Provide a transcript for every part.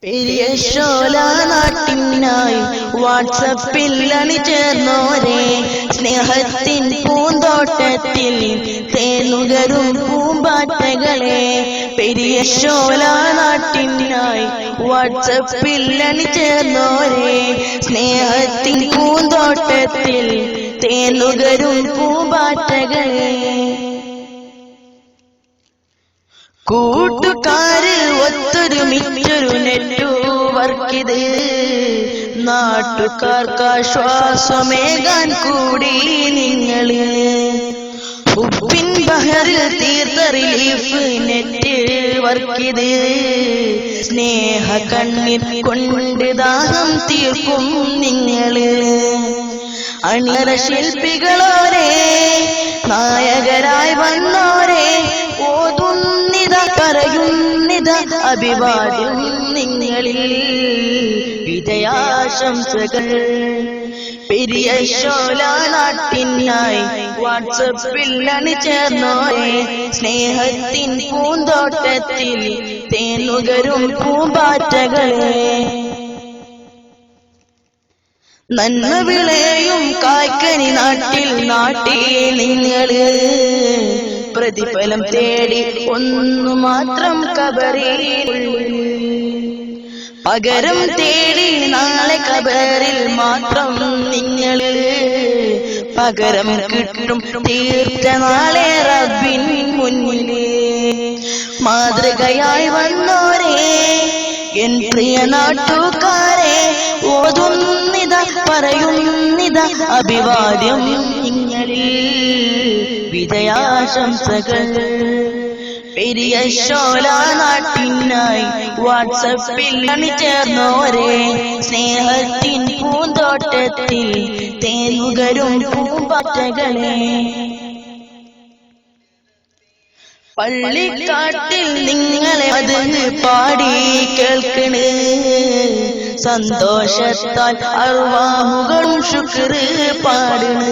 പെരിയ ശോല നാട്ടിനായി വാട്സപ്പിൽ അണിചേർന്നോരെ സ്നേഹത്തിൻ പൂന്തോട്ടത്തിൽ തേനുകരും പൂമ്പാറ്റകളെ. പെരിയ ശോല നാട്ടിനായി വാട്സപ്പിൽ അണിചേർന്നോരെ സ്നേഹത്തിൻ പൂന്തോട്ടത്തിൽ തേനുകരും പൂമ്പാറ്റകളെ. കൂട്ടുകാര് ഒത്തൊരുമിച്ചൊരു നെറ്റ്വർക്കിത് നാട്ടുകാർക്ക് ആശ്വാസമേകാൻ കൂടി നിങ്ങള്. ഉപ്പിൻ ബഹറിൽ തീർത്ത റിലീഫ് നെറ്റ്വർക്കിത് സ്നേഹ കണ്ണീർ കൊണ്ട് ദാഹം തീർക്കും നിങ്ങള്. അണിയറ ശില്പികളോരെ നായകരായി വന്നോരെ ഓതുന്നിത പറയുന്നിത അഭിവാദ്യം നിങ്ങളിൽ വിജയാശംസകൾ. പെരിയ ശോല നാട്ടിനായി വാട്സപ്പിൽ അണിചേർന്നോരെ സ്നേഹത്തിൻ പൂന്തോട്ടത്തിൽ തേനുകരും പൂമ്പാറ്റകളെ. നന്മ വിളയും കായ്ക്കനി നാട്ടിൽ നിങ്ങള് പ്രതിഫലം തേടി ഒന്നു മാത്രം കബറിൽ പകരം തേടി നാളെ കബറിൽ മാത്രം നിങ്ങള് പകരം കിട്ടും തീർച്ച നാളെ റബ്ബിൻ മുന്നില്. മാതൃകയായി വന്നോരെ എൻ പ്രിയ നാട്ടുകാരെ ഓതുന്നിത പറയുന്നിത അഭിവാദ്യം നിങ്ങളിൽ വിജയാശംസകൾ. പെരിയ ശോല നാട്ടിനായി വാട്സപ്പിൽ അണിചേർന്നോരെ സ്നേഹത്തിൻ പൂന്തോട്ടത്തിൽ തേനുകരും പൂമ്പാറ്റകളെ. പള്ളിക്കാട്ടിൽ നിങ്ങളെ അത് പാടി കേൾക്കണ് സന്തോഷത്താൽ അർവാഹുകളും ശുക്ര് പാടണ്.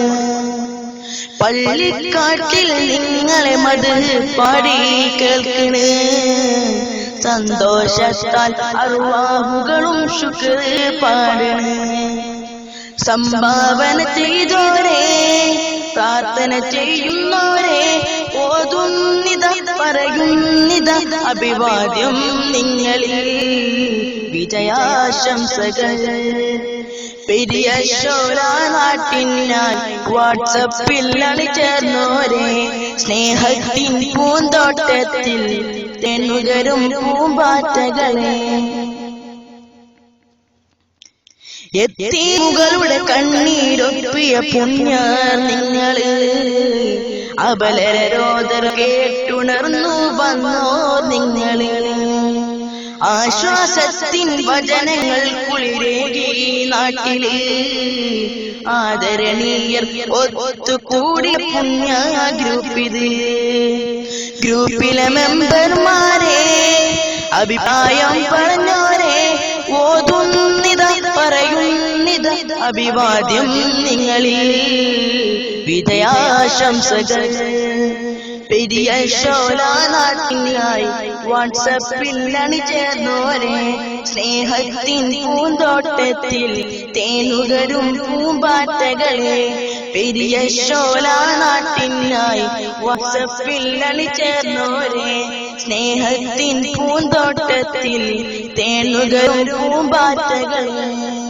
പള്ളിക്കാട്ടിൽ നിങ്ങളെ മത് പാടി കേൾക്കണ് സന്തോഷത്താൽ അർവാഹുകളും ശുക്ര് പാടണ്. സംഭാവന ചെയ്തോരെ പ്രാർത്ഥന ചെയ്യുന്നോരെ ഓതുന്നിത പറയുന്നിത അഭിവാദ്യം നിങ്ങളിൽ വിജയാശംസകൾ. പെരിയ ശോല നാട്ടിനായി വാട്സപ്പിൽ അണിചേർന്നോരെ സ്നേഹത്തിൻ പൂന്തോട്ടത്തിൽ തേനുകരും പൂമ്പാറ്റകളെ. യതീമുകളുടെ കണ്ണീരൊപ്പിയ പുണ്യർ നിങ്ങള് അബലരോദര കേട്ടുണർന്നു വന്നോർ നിങ്ങള്. ആശ്വാസത്തിൻ വചനങ്ങൾ കുളിരേകി നാട്ടില് ആദരണീയർ ഒത്തുകൂടിയ പുണ്യ ഗ്രൂപ്പിത്. ഗ്രൂപ്പിലെ മെമ്പർമാരെ അഭിപ്രായം പറഞ്ഞോരെ ഓതുന്നിത പറയുന്നിത അഭിവാദ്യം നിങ്ങളിൽ വിജയാശംസകൾ. പെരിയ ശോല നാട്ടിനായി വാട്സപ്പിൽ അണിചേർന്നോരെ സ്നേഹത്തിൻ പൂന്തോട്ടത്തിൽ തേനുകരും പൂമ്പാറ്റകളെ. പെരിയ ശോല നാട്ടിനായി വാട്സപ്പിൽ അണിചേർന്നോരെ സ്നേഹത്തിൻ പൂന്തോട്ടത്തിൽ തേനുകരും പൂമ്പാറ്റകളെ.